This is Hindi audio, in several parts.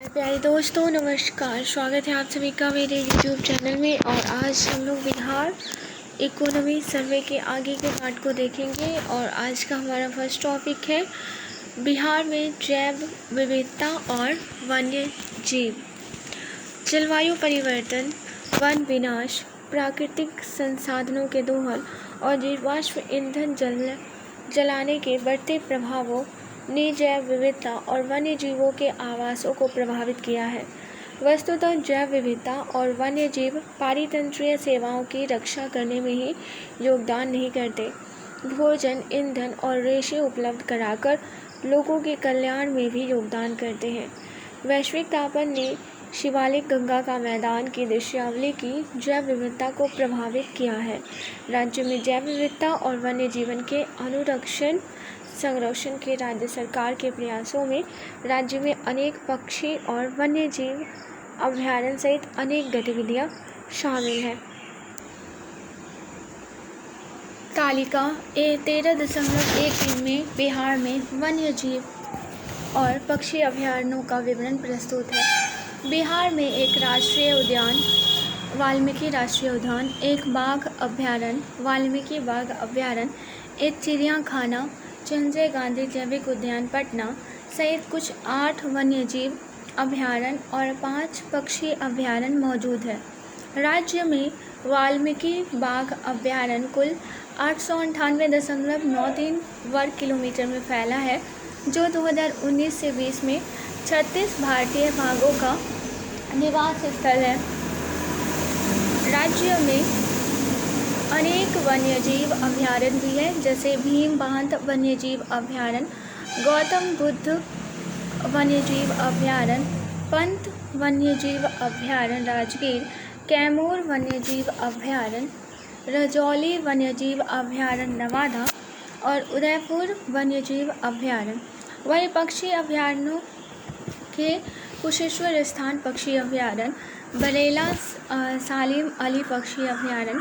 प्यारे दोस्तों नमस्कार। स्वागत है आप सभी का मेरे YouTube चैनल में। और आज हम लोग बिहार इकोनॉमी सर्वे के आगे के पार्ट को देखेंगे। और आज का हमारा फर्स्ट टॉपिक है बिहार में जैव विविधता और वन्य जीव। जलवायु परिवर्तन, वन विनाश, प्राकृतिक संसाधनों के दोहन और जीवाश्म ईंधन जलाने के बढ़ते प्रभावों ने जैव विविधता और वन्य जीवों के आवासों को प्रभावित किया है। वस्तुतः जैव विविधता और वन्य जीव पारितंत्रीय सेवाओं की रक्षा करने में ही योगदान नहीं करते, भोजन, ईंधन और रेशे उपलब्ध कराकर लोगों के कल्याण में भी योगदान करते हैं। वैश्विक तापन ने शिवालिक गंगा का मैदान की दृश्यावली की जैव विविधता को प्रभावित किया है। राज्य में जैव विविधता और वन्य जीवन के संरक्षण के राज्य सरकार के प्रयासों में राज्य में अनेक पक्षी और वन्य जीव अभयारण्य सहित अनेक गतिविधियां शामिल हैं। तालिका 13.1 में बिहार में वन्य जीव और पक्षी अभयारण्यों का विवरण प्रस्तुत है। बिहार में एक राष्ट्रीय उद्यान वाल्मीकि राष्ट्रीय उद्यान, एक बाघ अभयारण्य वाल्मीकि बाघ अभयारण्य, एक चिड़ियाखाना संजय गांधी जैविक उद्यान पटना सहित कुछ 8 वन्यजीव अभयारण्य और 5 पक्षी अभयारण्य मौजूद है। राज्य में वाल्मीकि बाघ अभयारण्य कुल 898.93 वर्ग किलोमीटर में फैला है, जो 2019 से 20 में 36 भारतीय बाघों का निवास स्थल है। राज्य में अनेक वन्यजीव अभयारण्य भी है, जैसे भीम बांध वन्यजीव अभयारण्य, गौतम बुद्ध वन्यजीव अभयारण्य, पंत वन्यजीव अभयारण्य राजगीर, कैमूर वन्यजीव अभयारण्य, रजौली वन्यजीव अभयारण्य नवादा और उदयपुर वन्यजीव अभयारण्य। वहीं पक्षी अभयारण्यों के कुशेश्वर स्थान पक्षी अभयारण्य, बरेला सालिम अली पक्षी अभयारण्य,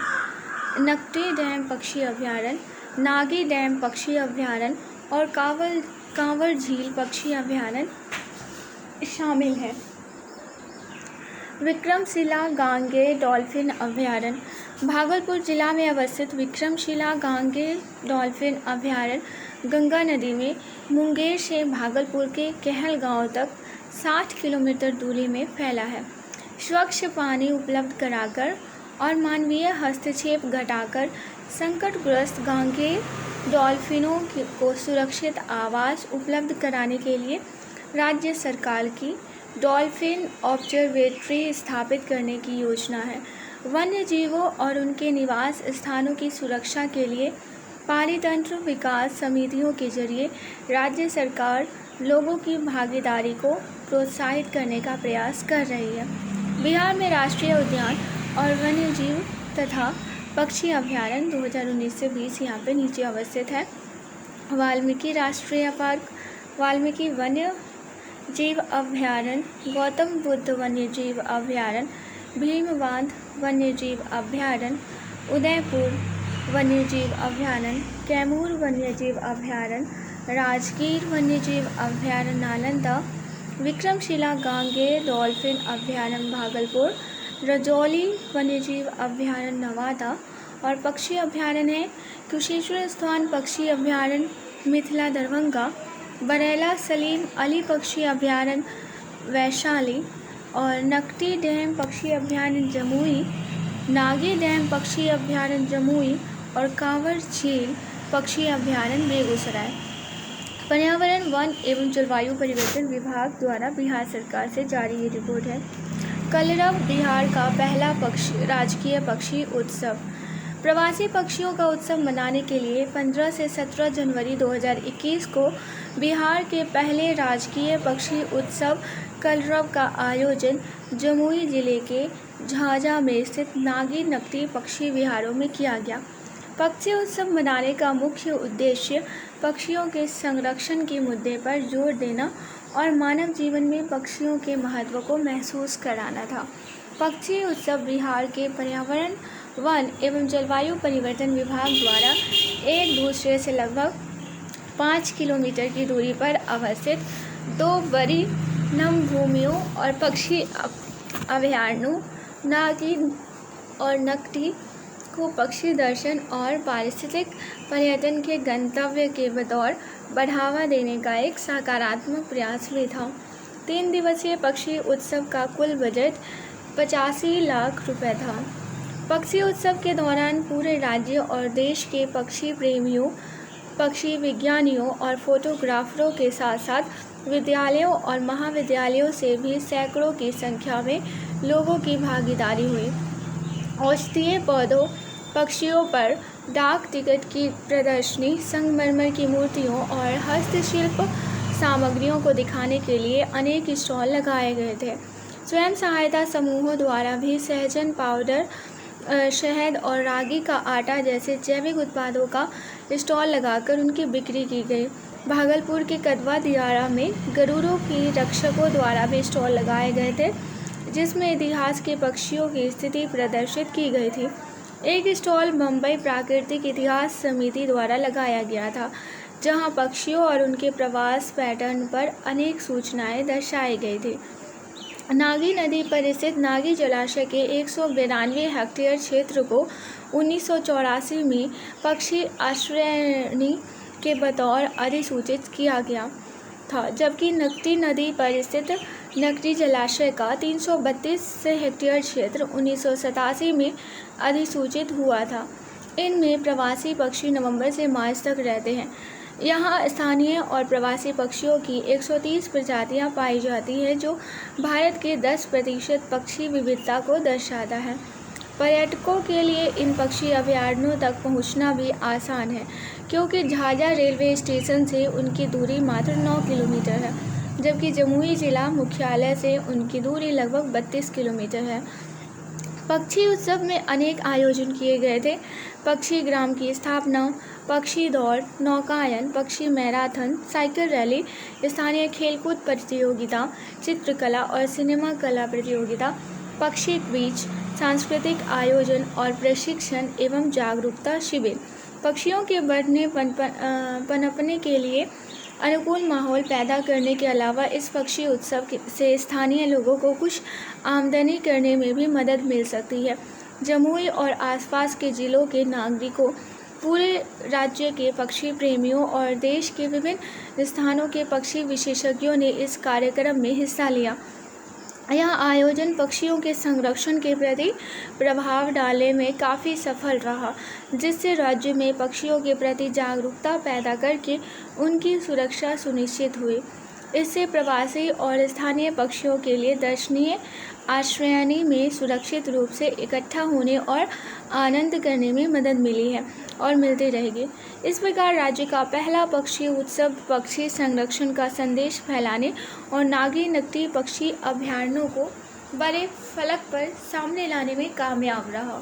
नकटी डैम पक्षी अभयारण्य, नागी डैम पक्षी अभयारण्य और कांवर झील पक्षी अभयारण्य शामिल है। विक्रमशिला गांगे डॉल्फिन अभयारण्य भागलपुर जिला में अवस्थित विक्रमशिला गांगे डॉल्फिन अभयारण्य गंगा नदी में मुंगेर से भागलपुर के कहलगांव तक 60 किलोमीटर दूरी में फैला है। स्वच्छ पानी उपलब्ध कराकर और मानवीय हस्तक्षेप घटाकर संकटग्रस्त गांगे डॉल्फिनों को सुरक्षित आवास उपलब्ध कराने के लिए राज्य सरकार की डॉल्फिन ऑब्जर्वेटरी स्थापित करने की योजना है। वन्य जीवों और उनके निवास स्थानों की सुरक्षा के लिए पारितंत्र विकास समितियों के जरिए राज्य सरकार लोगों की भागीदारी को प्रोत्साहित करने का प्रयास कर रही है। बिहार में राष्ट्रीय उद्यान और वन्य जीव तथा पक्षी अभयारण्य 2019 से 20 यहाँ पे नीचे अवस्थित है। वाल्मीकि राष्ट्रीय पार्क, वाल्मीकि वन्य जीव अभयारण्य, गौतम बुद्ध वन्य जीव अभयारण्य, भीम बांध वन्य जीव अभयारण्य, उदयपुर वन्य जीव अभयारण्य, कैमूर वन्य जीव अभयारण्य, राजगीर वन्य जीव अभयारण्य नालंदा, विक्रमशिला गांगे डॉल्फिन अभयारण्य भागलपुर, रजौली वन्यजीव अभयारण्य नवादा और पक्षी अभयारण्य है कुशेश्वर स्थान पक्षी अभयारण्य मिथिला दरभंगा, बरेला सलीम अली पक्षी अभयारण्य वैशाली और नकटी डैम पक्षी अभयारण्य जमुई, नागी डैम पक्षी अभयारण्य जमुई और कांवर झील पक्षी अभयारण्य बेगूसराय। पर्यावरण, वन एवं जलवायु परिवर्तन विभाग द्वारा बिहार सरकार से जारी ये रिपोर्ट है। कलरव बिहार का पहला राजकीय पक्षी उत्सव। प्रवासी पक्षियों का उत्सव मनाने के लिए 15 से 17 जनवरी 2021 को बिहार के पहले राजकीय पक्षी उत्सव कलरव का आयोजन जमुई जिले के झाझा में स्थित नागी नकटी पक्षी विहारों में किया गया। पक्षी उत्सव मनाने का मुख्य उद्देश्य पक्षियों के संरक्षण के मुद्दे पर जोर देना और मानव जीवन में पक्षियों के महत्व को महसूस कराना था। पक्षी उत्सव बिहार के पर्यावरण, वन एवं जलवायु परिवर्तन विभाग द्वारा एक दूसरे से लगभग 5 किलोमीटर की दूरी पर अवस्थित 2 बड़ी नम भूमियों और पक्षी अभयारण्यों, नागी और नकटी को पक्षी दर्शन और पारिस्थितिक पर्यटन के गंतव्य के बतौर बढ़ावा देने का एक सकारात्मक प्रयास भी था। 3 दिवसीय पक्षी उत्सव का कुल बजट 85 लाख रुपए था। पक्षी उत्सव के दौरान पूरे राज्य और देश के पक्षी प्रेमियों, पक्षी विज्ञानियों और फोटोग्राफरों के साथ साथ विद्यालयों और महाविद्यालयों से भी सैकड़ों की संख्या में लोगों की भागीदारी हुई। औषधीय पौधों, पक्षियों पर डाक टिकट की प्रदर्शनी, संगमरमर की मूर्तियों और हस्तशिल्प सामग्रियों को दिखाने के लिए अनेक स्टॉल लगाए गए थे। स्वयं सहायता समूहों द्वारा भी सहजन पाउडर, शहद और रागी का आटा जैसे जैविक उत्पादों का स्टॉल लगाकर उनकी बिक्री की गई। भागलपुर के कदवा दियारा में गरुड़ों की रक्षकों द्वारा भी स्टॉल लगाए गए थे, जिसमें इतिहास के पक्षियों की स्थिति प्रदर्शित की गई थी। एक स्टॉल मुंबई प्राकृतिक इतिहास समिति द्वारा लगाया गया था, जहां पक्षियों और उनके प्रवास पैटर्न पर अनेक सूचनाएं दर्शाई गई थी। नागी नदी पर स्थित नागी जलाशय के 192 हेक्टेयर क्षेत्र को 1984 में पक्षी आश्रयणी के बतौर अधिसूचित किया गया था, जबकि नकटी नदी पर स्थित नकटी जलाशय का 332 हेक्टेयर क्षेत्र 1987 में अधिसूचित हुआ था। इनमें प्रवासी पक्षी नवंबर से मार्च तक रहते हैं। यहाँ स्थानीय और प्रवासी पक्षियों की 130 प्रजातियाँ पाई जाती हैं, जो भारत के 10% पक्षी विविधता को दर्शाता है। पर्यटकों के लिए इन पक्षी अभयारण्यों तक पहुँचना भी आसान है, क्योंकि झाझा रेलवे स्टेशन से उनकी दूरी मात्र 9 किलोमीटर है, जबकि जमुई जिला मुख्यालय से उनकी दूरी लगभग 32 किलोमीटर है। पक्षी उत्सव में अनेक आयोजन किए गए थे। पक्षी ग्राम की स्थापना, पक्षी दौड़, नौकायन, पक्षी मैराथन, साइकिल रैली, स्थानीय खेलकूद प्रतियोगिता, चित्रकला और सिनेमा कला प्रतियोगिता, पक्षी क्विज, सांस्कृतिक आयोजन और प्रशिक्षण एवं जागरूकता शिविर। पक्षियों के बढ़ने पनपने के लिए अनुकूल माहौल पैदा करने के अलावा इस पक्षी उत्सव से स्थानीय लोगों को कुछ आमदनी करने में भी मदद मिल सकती है। जमुई और आसपास के जिलों के नागरिकों, पूरे राज्य के पक्षी प्रेमियों और देश के विभिन्न स्थानों के पक्षी विशेषज्ञों ने इस कार्यक्रम में हिस्सा लिया। यह आयोजन पक्षियों के संरक्षण के प्रति प्रभाव डालने में काफ़ी सफल रहा, जिससे राज्य में पक्षियों के प्रति जागरूकता पैदा करके उनकी सुरक्षा सुनिश्चित हुई। इससे प्रवासी और स्थानीय पक्षियों के लिए दर्शनीय आश्रयनी में सुरक्षित रूप से इकट्ठा होने और आनंद करने में मदद मिली है और मिलती रहेगी। इस प्रकार राज्य का पहला पक्षी उत्सव पक्षी संरक्षण का संदेश फैलाने और नागी नकटी पक्षी अभयारण्यों को बड़े फलक पर सामने लाने में कामयाब रहा।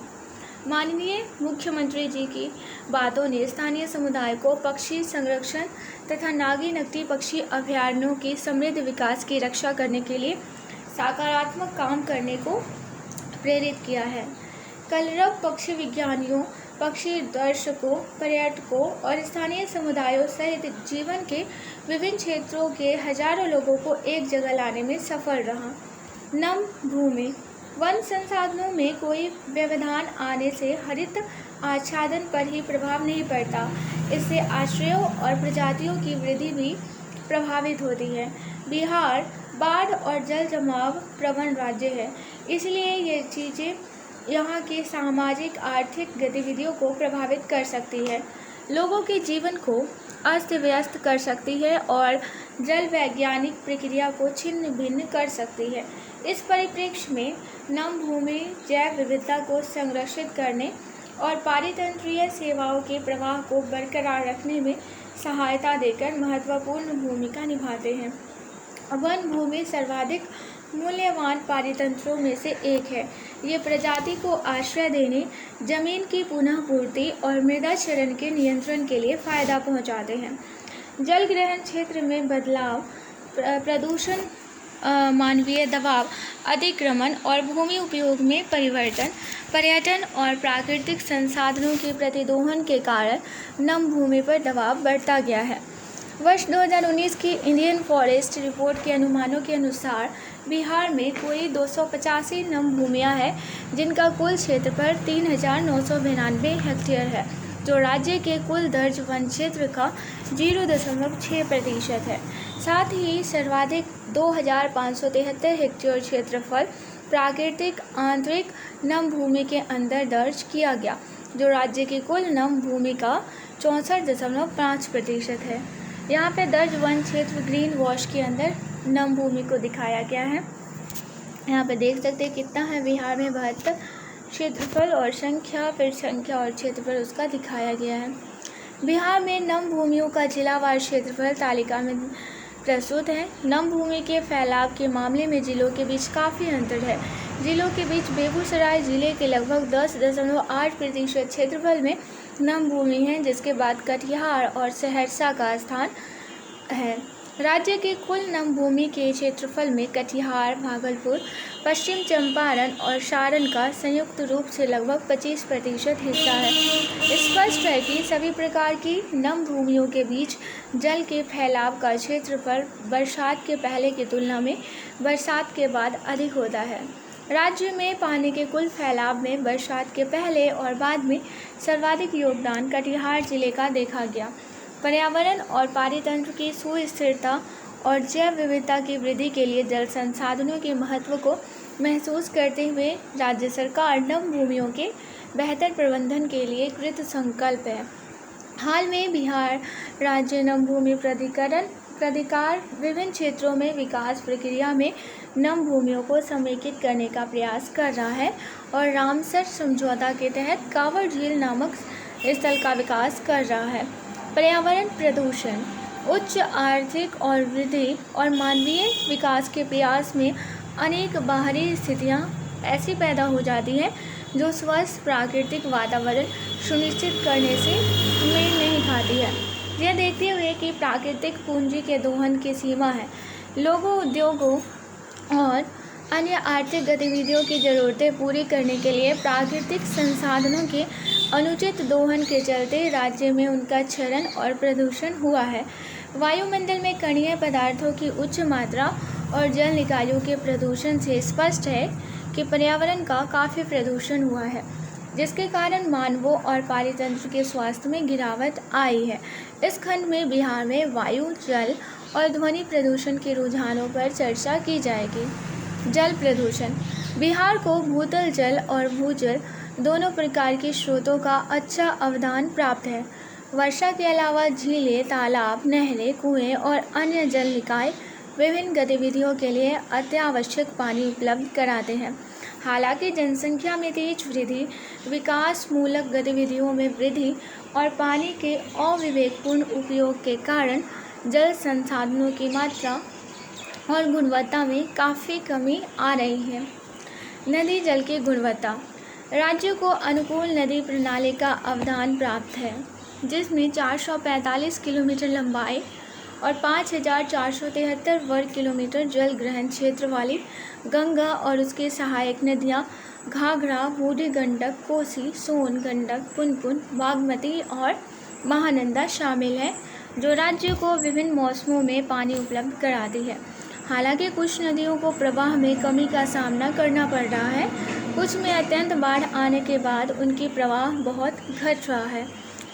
माननीय मुख्यमंत्री जी की बातों ने स्थानीय समुदाय को पक्षी संरक्षण तथा नागी नकटी पक्षी अभयारण्यों के समृद्ध विकास की रक्षा करने के लिए सकारात्मक काम करने को प्रेरित किया है। कलरव पक्षी विज्ञानियों, पक्षी दर्शकों, पर्यटकों और स्थानीय समुदायों सहित जीवन के विभिन्न क्षेत्रों के हजारों लोगों को एक जगह लाने में सफल रहा। नम भूमि, वन संसाधनों में कोई व्यवधान आने से हरित आच्छादन पर ही प्रभाव नहीं पड़ता, इससे आश्रयों और प्रजातियों की वृद्धि भी प्रभावित होती है। बिहार बाढ़ और जल जमाव प्रवण राज्य है, इसलिए ये चीज़ें यहाँ के सामाजिक आर्थिक गतिविधियों को प्रभावित कर सकती है, लोगों के जीवन को अस्त व्यस्त कर सकती है और जल वैज्ञानिक प्रक्रिया को छिन्न भिन्न कर सकती है। इस परिप्रेक्ष्य में नम भूमि जैव विविधता को संरक्षित करने और पारितंत्रीय सेवाओं के प्रवाह को बरकरार रखने में सहायता देकर महत्वपूर्ण भूमिका निभाते हैं। वन भूमि सर्वाधिक मूल्यवान पारितंत्रों में से एक है। ये प्रजाति को आश्रय देने, जमीन की पुनः पूर्ति और मृदा क्षरण के नियंत्रण के लिए फायदा पहुंचाते हैं। जल ग्रहण क्षेत्र में बदलाव, प्रदूषण, मानवीय दबाव, अतिक्रमण और भूमि उपयोग में परिवर्तन, पर्यटन और प्राकृतिक संसाधनों के प्रतिदोहन के कारण नम भूमि पर दबाव बढ़ता गया है। वर्ष 2019 की इंडियन फॉरेस्ट रिपोर्ट के अनुमानों के अनुसार बिहार में कोई 285 नम भूमियाँ हैं, जिनका कुल क्षेत्रफल 3,992 हेक्टेयर है, जो राज्य के कुल दर्ज वन क्षेत्र का 0.6% है। साथ ही सर्वाधिक 2,573 हेक्टेयर क्षेत्रफल प्राकृतिक आंतरिक नम भूमि के अंदर दर्ज किया गया, जो राज्य की कुल नम भूमि का 64.5% है। यहाँ पे दर्ज वन क्षेत्र ग्रीन वॉश के अंदर नम भूमि को दिखाया गया है। यहाँ पे देख सकते हैं कितना है बिहार में 72 क्षेत्रफल और संख्या, फिर संख्या और क्षेत्रफल उसका दिखाया गया है। बिहार में नम भूमियों का जिलावार क्षेत्रफल तालिका में प्रस्तुत है। नम भूमि के फैलाव के मामले में जिलों के बीच काफ़ी अंतर है। जिलों के बीच बेगूसराय जिले के लगभग 10.8% क्षेत्रफल में नम भूमि है, जिसके बाद कटिहार और सहरसा का स्थान है। राज्य के कुल नम भूमि के क्षेत्रफल में कटिहार, भागलपुर, पश्चिम चंपारण और सारण का संयुक्त रूप से लगभग 25% हिस्सा है। स्पष्ट है कि सभी प्रकार की नम भूमियों के बीच जल के फैलाव का क्षेत्रफल बरसात के पहले की तुलना में बरसात के बाद अधिक होता है। राज्य में पानी के कुल फैलाव में बरसात के पहले और बाद में सर्वाधिक योगदान कटिहार जिले का देखा गया। पर्यावरण और पारितंत्र की सुस्थिरता और जैव विविधता की वृद्धि के लिए जल संसाधनों के महत्व को महसूस करते हुए राज्य सरकार नम भूमियों के बेहतर प्रबंधन के लिए कृत संकल्प है। हाल में बिहार राज्य नम भूमि प्राधिकार विभिन्न क्षेत्रों में विकास प्रक्रिया में नम भूमियों को समेकित करने का प्रयास कर रहा है और रामसर समझौता के तहत कांवर झील नामक स्थल का विकास कर रहा है। पर्यावरण प्रदूषण, उच्च आर्थिक और वृद्धि और मानवीय विकास के प्रयास में अनेक बाहरी स्थितियां ऐसी पैदा हो जाती हैं जो स्वस्थ प्राकृतिक वातावरण सुनिश्चित करने से मेल नहीं खाती है। यह देखते हुए कि प्राकृतिक पूंजी के दोहन की सीमा है, लोगों, उद्योगों और अन्य आर्थिक गतिविधियों की ज़रूरतें पूरी करने के लिए प्राकृतिक संसाधनों के अनुचित दोहन के चलते राज्य में उनका क्षरण और प्रदूषण हुआ है। वायुमंडल में कणीय पदार्थों की उच्च मात्रा और जल निकायों के प्रदूषण से स्पष्ट है कि पर्यावरण का काफ़ी प्रदूषण हुआ है, जिसके कारण मानवों और पारितंत्र के स्वास्थ्य में गिरावट आई है। इस खंड में बिहार में वायु, जल और ध्वनि प्रदूषण के रुझानों पर चर्चा की जाएगी। जल प्रदूषण, बिहार को भूतल जल और भूजल दोनों प्रकार के स्रोतों का अच्छा अवदान प्राप्त है। वर्षा के अलावा झीलें, तालाब, नहरें, कुएं और अन्य जल निकाय विभिन्न गतिविधियों के लिए अत्यावश्यक पानी उपलब्ध कराते हैं। हालांकि जनसंख्या में तेज वृद्धि, विकासमूलक गतिविधियों में वृद्धि और पानी के अविवेकपूर्ण उपयोग के कारण जल संसाधनों की मात्रा और गुणवत्ता में काफ़ी कमी आ रही है। नदी जल की गुणवत्ता, राज्य को अनुकूल नदी प्रणाली का अवदान प्राप्त है, जिसमें 445 किलोमीटर लंबाई और 5,473 वर्ग किलोमीटर जल ग्रहण क्षेत्र वाली गंगा और उसके सहायक नदियाँ घाघरा, बूढ़ी गंडक, कोसी, सोन, गंडक, पुनपुन, बागमती और महानंदा शामिल हैं, जो राज्य को विभिन्न मौसमों में पानी उपलब्ध कराती है। हालांकि कुछ नदियों को प्रवाह में कमी का सामना करना पड़ रहा है, कुछ में अत्यंत बाढ़ आने के बाद उनकी प्रवाह बहुत घट रहा है।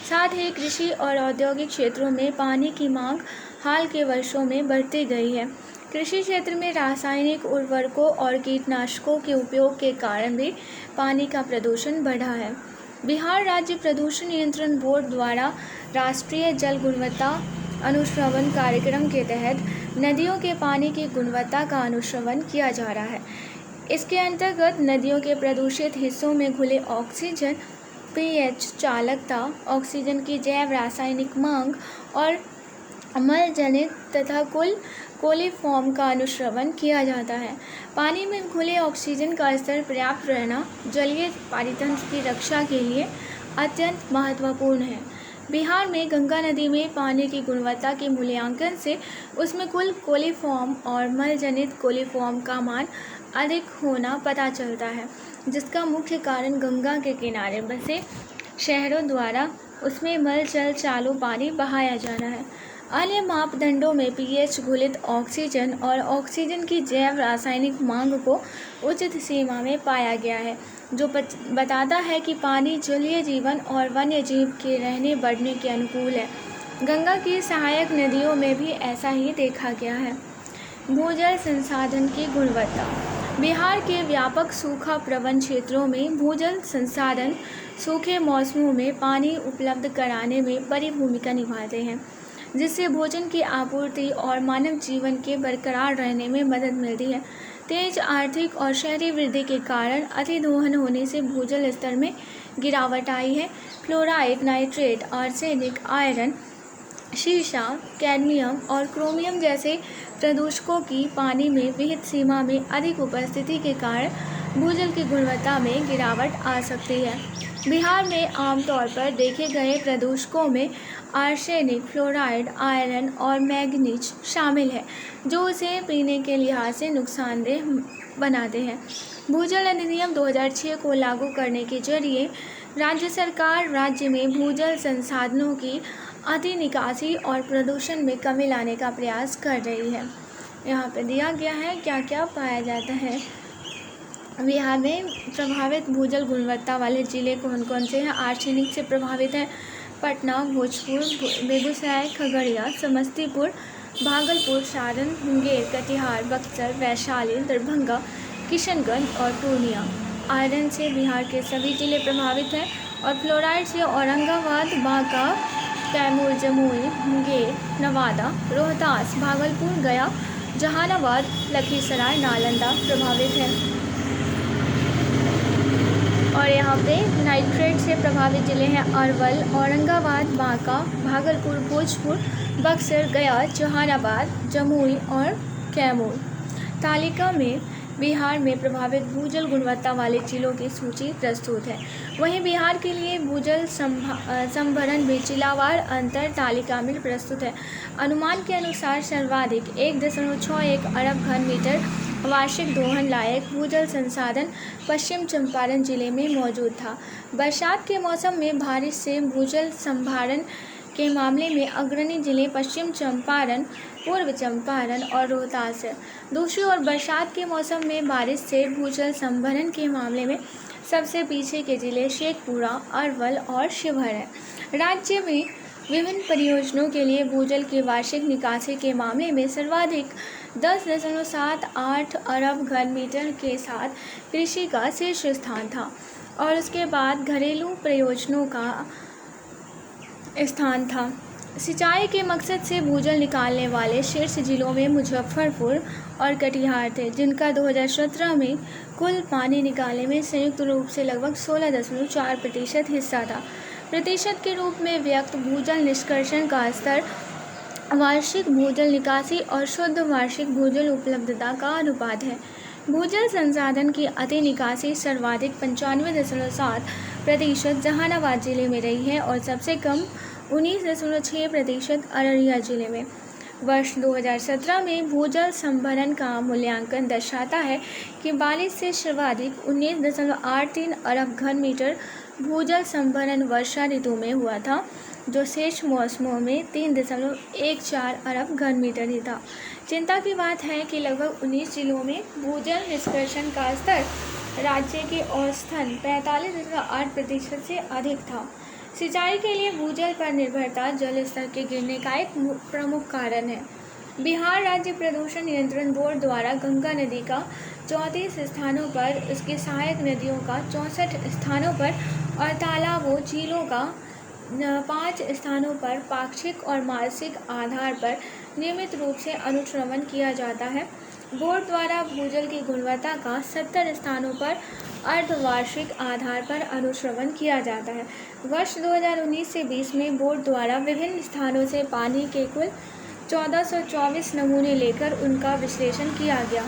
साथ ही कृषि और औद्योगिक क्षेत्रों में पानी की मांग हाल के वर्षों में बढ़ती गई है। कृषि क्षेत्र में रासायनिक उर्वरकों और कीटनाशकों के उपयोग के कारण भी पानी का प्रदूषण बढ़ा है। बिहार राज्य प्रदूषण नियंत्रण बोर्ड द्वारा राष्ट्रीय जल गुणवत्ता अनुश्रवण कार्यक्रम के तहत नदियों के पानी की गुणवत्ता का अनुश्रवण किया जा रहा है। इसके अंतर्गत नदियों के प्रदूषित हिस्सों में घुले ऑक्सीजन, पीएच, चालकता, ऑक्सीजन की जैव रासायनिक मांग और अम्ल जनित तथा कुल कोलिफॉर्म का अनुश्रवण किया जाता है। पानी में घुले ऑक्सीजन का स्तर पर्याप्त रहना जलीय पारितंत्र की रक्षा के लिए अत्यंत महत्वपूर्ण है। बिहार में गंगा नदी में पानी की गुणवत्ता के मूल्यांकन से उसमें कुल कोलिफॉर्म और मल जनित कोलिफॉर्म का मान अधिक होना पता चलता है, जिसका मुख्य कारण गंगा के किनारे बसे शहरों द्वारा उसमें मल जल चालू पानी बहाया जाना है। अन्य मापदंडों में पीएच, घुलित ऑक्सीजन और ऑक्सीजन की जैव रासायनिक मांग को उचित सीमा में पाया गया है, जो बताता है कि पानी जलीय जीवन और वन्य जीव के रहने बढ़ने के अनुकूल है। गंगा की सहायक नदियों में भी ऐसा ही देखा गया है। भूजल संसाधन की गुणवत्ता। बिहार के व्यापक सूखा प्रवण क्षेत्रों में भूजल संसाधन सूखे मौसमों में पानी उपलब्ध कराने में बड़ी भूमिका निभाते हैं, जिससे भोजन की आपूर्ति और मानव जीवन के बरकरार रहने में मदद मिलती है। तेज आर्थिक और शहरी वृद्धि के कारण अतिदोहन होने से भूजल स्तर में गिरावट आई है। फ्लोराइड, नाइट्रेट, आर्सेनिक, आयरन, शीशा, कैडमियम और क्रोमियम जैसे प्रदूषकों की पानी में विहित सीमा में अधिक उपस्थिति के कारण भूजल की गुणवत्ता में गिरावट आ सकती है। बिहार में आमतौर पर देखे गए प्रदूषकों में आर्सेनिक, फ्लोराइड, आयरन और मैंगनीज शामिल है, जो उसे पीने के लिहाज से नुकसानदेह बनाते हैं। भूजल अधिनियम 2006 को लागू करने के जरिए राज्य सरकार राज्य में भूजल संसाधनों की अति निकासी और प्रदूषण में कमी लाने का प्रयास कर रही है। यहाँ पे दिया गया है क्या क्या पाया जाता है। बिहार में प्रभावित भूजल गुणवत्ता वाले जिले कौन कौन से हैं? आर्सेनिक से प्रभावित है पटना, भोजपुर, बेगूसराय, खगड़िया, समस्तीपुर, भागलपुर, सारण, मुंगेर, कटिहार, बक्सर, वैशाली, दरभंगा, किशनगंज और पूर्णिया। आयरन से बिहार के सभी जिले प्रभावित हैं और फ्लोराइड से औरंगाबाद, बांका, कैमूर, जमुई, मुंगेर, नवादा, रोहतास, भागलपुर, गया, जहानाबाद, लखीसराय, नालंदा प्रभावित है। और यहाँ पे नाइट्रेट से प्रभावित जिले हैं अरवल, औरंगाबाद, बांका, भागलपुर, भोजपुर, बक्सर, गया, जहानाबाद, जमुई और कैमूर। तालिका में बिहार में प्रभावित भूजल गुणवत्ता वाले जिलों की सूची प्रस्तुत है। वहीं बिहार के लिए भूजल संभरण में जिलावार अंतर तालिका में प्रस्तुत है। अनुमान के अनुसार सर्वाधिक 1.61 अरब घन मीटर वार्षिक दोहन लायक भूजल संसाधन पश्चिम चंपारण जिले में मौजूद था। बरसात के मौसम में बारिश से भूजल संभरण के मामले में अग्रणी जिले पश्चिम चंपारण, पूर्व चंपारण और रोहतास है। दूसरी ओर बरसात के मौसम में बारिश से भूजल संभरण के मामले में सबसे पीछे के जिले शेखपुरा, अरवल और शिवहर हैं। राज्य में विभिन्न परियोजनाओं के लिए भूजल की वार्षिक निकासी के मामले में सर्वाधिक 10.78 अरब घन मीटर के साथ कृषि का शीर्ष स्थान था और उसके बाद घरेलू प्रयोजनों का स्थान था। सिंचाई के मकसद से भूजल निकालने वाले शीर्ष जिलों में मुजफ्फरपुर और कटिहार थे, जिनका 2017 में कुल पानी निकालने में संयुक्त रूप से लगभग 16.4% हिस्सा था। प्रतिशत के रूप में व्यक्त भूजल निष्कर्षण का स्तर वार्षिक भूजल निकासी और शुद्ध वार्षिक भूजल उपलब्धता का अनुपात है। भूजल संसाधन की अति निकासी सर्वाधिक 95.7% जहानाबाद जिले में रही है और सबसे कम 19.6% अररिया जिले में। वर्ष 2017 में भूजल संभरण का मूल्यांकन दर्शाता है कि बारिश से सर्वाधिक 19.83 अरब घन मीटर भूजल संभरण वर्षा ऋतु में हुआ था, जो शेष मौसमों में 3.14 अरब घन मीटर ही था। चिंता की बात है कि लगभग 19 जिलों में भूजल निष्कर्षण का स्तर राज्य के औसतन 45.8% से अधिक था। सिंचाई के लिए भूजल पर निर्भरता जल स्तर के गिरने का एक प्रमुख कारण है। बिहार राज्य प्रदूषण नियंत्रण बोर्ड द्वारा गंगा नदी का 34 स्थानों पर, उसकी सहायक नदियों का 64 स्थानों पर और तालाबों, झीलों का 5 स्थानों पर पाक्षिक और मासिक आधार पर नियमित रूप से अनुश्रवण किया जाता है। बोर्ड द्वारा भूजल की गुणवत्ता का 70 स्थानों पर अर्धवार्षिक आधार पर अनुश्रवण किया जाता है। वर्ष 2019 से 20 में बोर्ड द्वारा विभिन्न स्थानों से पानी के कुल 1424 नमूने लेकर उनका विश्लेषण किया गया।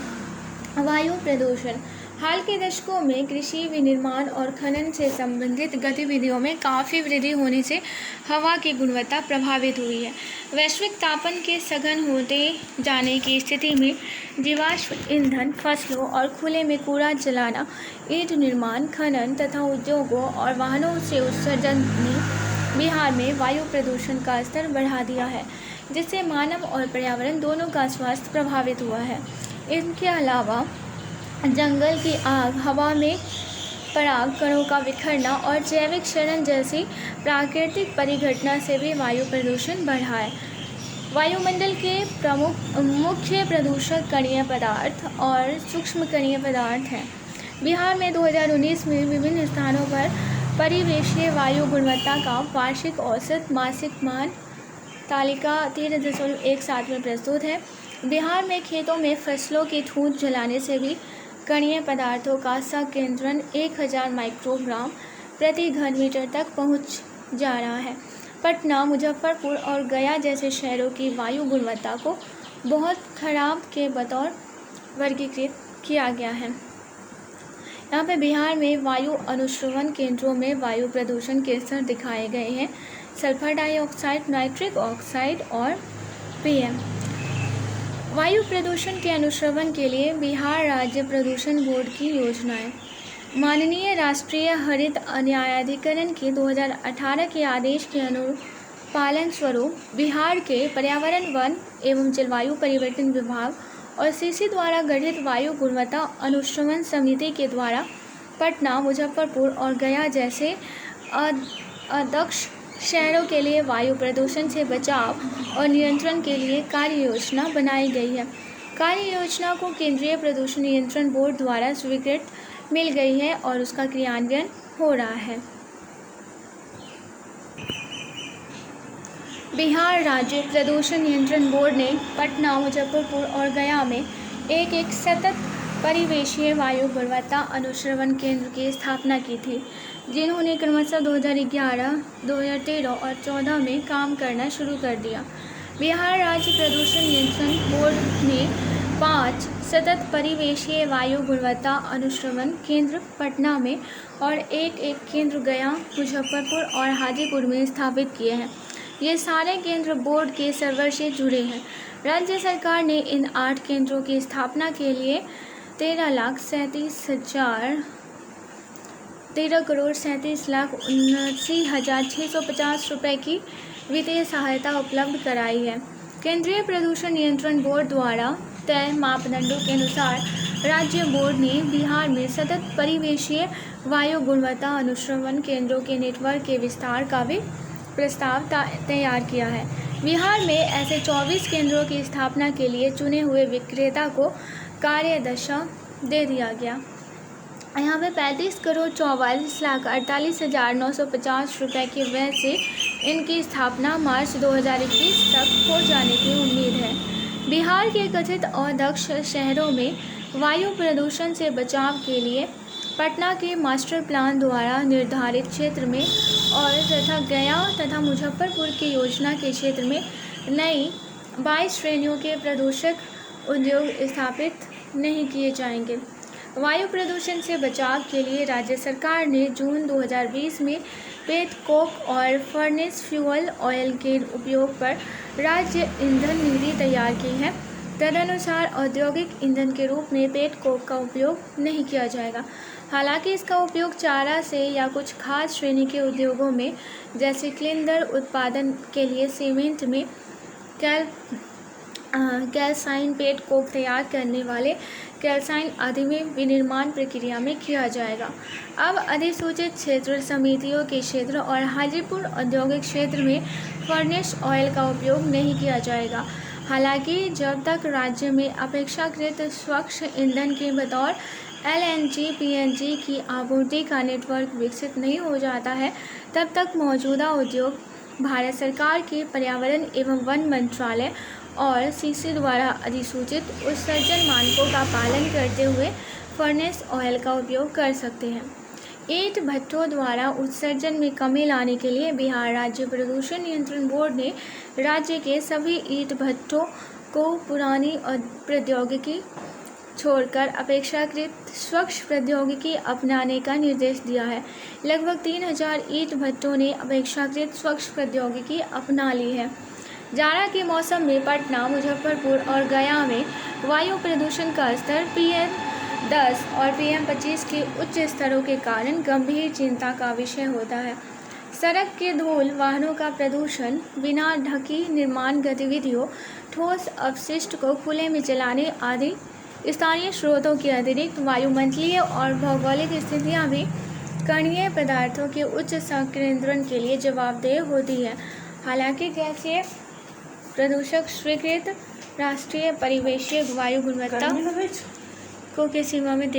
वायु प्रदूषण। हाल के दशकों में कृषि, विनिर्माण और खनन से संबंधित गतिविधियों में काफ़ी वृद्धि होने से हवा की गुणवत्ता प्रभावित हुई है। वैश्विक तापन के सघन होते जाने की स्थिति में जीवाश्म ईंधन, फसलों और खुले में कूड़ा जलाना, ईंट निर्माण, खनन तथा उद्योगों और वाहनों से उत्सर्जन ने बिहार में वायु प्रदूषण का स्तर बढ़ा दिया है। जिससे मानव और पर्यावरण दोनों का स्वास्थ्य प्रभावित हुआ है। इनके अलावा जंगल की आग, हवा में पराग कणों का बिखरना और जैविक क्षरण जैसी प्राकृतिक परिघटना से भी वायु प्रदूषण बढ़ा है। वायुमंडल के मुख्य प्रदूषक कणीय पदार्थ और सूक्ष्म कणीय पदार्थ हैं। बिहार में 2019 में विभिन्न स्थानों पर परिवेशीय वायु गुणवत्ता का वार्षिक औसत मासिक मान तालिका 13.17 में प्रस्तुत है। बिहार में खेतों में फसलों की ठूंठ जलाने से भी कणीय पदार्थों का संकेंद्रण 1000 माइक्रोग्राम प्रति घन मीटर तक पहुंच जा रहा है। पटना, मुजफ्फरपुर और गया जैसे शहरों की वायु गुणवत्ता को बहुत खराब के बतौर वर्गीकृत किया गया है। यहाँ पे बिहार में वायु अनुश्रवण केंद्रों में वायु प्रदूषण के स्तर दिखाए गए हैं। सल्फर डाइऑक्साइड, नाइट्रिक ऑक्साइड और पीएम। वायु प्रदूषण के अनुश्रवण के लिए बिहार राज्य प्रदूषण बोर्ड की योजनाएं। माननीय राष्ट्रीय हरित न्यायाधिकरण के 2018 के आदेश के अनुपालन स्वरूप बिहार के पर्यावरण, वन एवं जलवायु परिवर्तन विभाग और सीसी द्वारा गठित वायु गुणवत्ता अनुश्रवण समिति के द्वारा पटना, मुजफ्फरपुर और गया जैसे अध्यक्ष शहरों के लिए वायु प्रदूषण से बचाव और नियंत्रण के लिए कार्य योजना बनाई गई है। कार्य योजना को केंद्रीय प्रदूषण नियंत्रण बोर्ड द्वारा स्वीकृति मिल गई है और उसका क्रियान्वयन हो रहा है। बिहार राज्य प्रदूषण नियंत्रण बोर्ड ने पटना, मुजफ्फरपुर और गया में एक सतत परिवेशीय वायु गुणवत्ता अनुश्रवण केंद्र की स्थापना की थी, जिन्होंने क्रमशः 2011, 2013 और 2014 में काम करना शुरू कर दिया। बिहार राज्य प्रदूषण नियंत्रण बोर्ड ने 5 सतत परिवेशीय वायु गुणवत्ता अनुश्रवण केंद्र पटना में और एक केंद्र गया, मुजफ्फरपुर और हाजीपुर में स्थापित किए हैं। ये सारे केंद्र बोर्ड के सर्वर से जुड़े हैं। राज्य सरकार ने इन 8 केंद्रों की स्थापना के लिए 13,37,79,650 रुपये की वित्तीय सहायता उपलब्ध कराई है। केंद्रीय प्रदूषण नियंत्रण बोर्ड द्वारा तय मापदंडों के अनुसार राज्य बोर्ड ने बिहार में सतत परिवेशीय वायु गुणवत्ता अनुश्रवण केंद्रों के नेटवर्क के विस्तार का भी प्रस्ताव तैयार किया है। बिहार में ऐसे 24 केंद्रों की स्थापना के लिए चुने हुए विक्रेता को कार्यदशा दे दिया गया। यहाँ पे 35,44,48,950 रुपये के व्यय से इनकी स्थापना मार्च 2021 तक हो जाने की उम्मीद है। बिहार के कथित अध्यक्ष शहरों में वायु प्रदूषण से बचाव के लिए पटना के मास्टर प्लान द्वारा निर्धारित क्षेत्र में और तथा गया तथा मुजफ्फरपुर की योजना के क्षेत्र में नई 22 श्रेणियों के प्रदूषक उद्योग स्थापित नहीं किए जाएंगे। वायु प्रदूषण से बचाव के लिए राज्य सरकार ने जून 2020 में पेट कोक और फर्नेस फ्यूल ऑयल के उपयोग पर राज्य ईंधन नीति तैयार की है। तदनुसार औद्योगिक ईंधन के रूप में पेट कोक का उपयोग नहीं किया जाएगा। हालांकि इसका उपयोग चारा से या कुछ खास श्रेणी के उद्योगों में जैसे क्लिंकर उत्पादन के लिए सीमेंट में कैल्साइन पेट कोक तैयार करने वाले कैल्साइन आदि में विनिर्माण प्रक्रिया में किया जाएगा। अब अधिसूचित क्षेत्र समितियों के क्षेत्र और हाजीपुर औद्योगिक क्षेत्र में फर्नेस ऑयल का उपयोग नहीं किया जाएगा। हालांकि जब तक राज्य में अपेक्षाकृत स्वच्छ ईंधन के बतौर LNG, PNG की आपूर्ति का नेटवर्क विकसित नहीं हो जाता है, तब तक मौजूदा उद्योग भारत सरकार के पर्यावरण एवं वन मंत्रालय और सीसी द्वारा अधिसूचित उत्सर्जन मानकों का पालन करते हुए फर्नेस ऑयल का उपयोग कर सकते हैं। ईंट भट्ठों द्वारा उत्सर्जन में कमी लाने के लिए बिहार राज्य प्रदूषण नियंत्रण बोर्ड ने राज्य के सभी ईंट भट्ठों को पुरानी प्रौद्योगिकी छोड़कर अपेक्षाकृत स्वच्छ प्रौद्योगिकी अपनाने का निर्देश दिया है। लगभग 3000 ईंट भट्ठों ने अपेक्षाकृत स्वच्छ प्रौद्योगिकी अपना ली है। जाड़ा के मौसम में पटना, मुजफ्फरपुर और गया में वायु प्रदूषण का स्तर PM10 और PM25 के उच्च स्तरों के कारण गंभीर चिंता का विषय होता है। सड़क की धूल, वाहनों का प्रदूषण, बिना ढकी निर्माण गतिविधियों, ठोस अपशिष्ट को खुले में जलाने आदि स्थानीय स्रोतों के अतिरिक्त वायुमंडलीय और भौगोलिक स्थितियां भी कणीय पदार्थों के उच्च संकेंद्रण के लिए जवाबदेह होती है। हालांकि गैसीय प्रदूषक स्वीकृत राष्ट्रीय परिवेशीय वायु गुणवत्ता को की सीमा में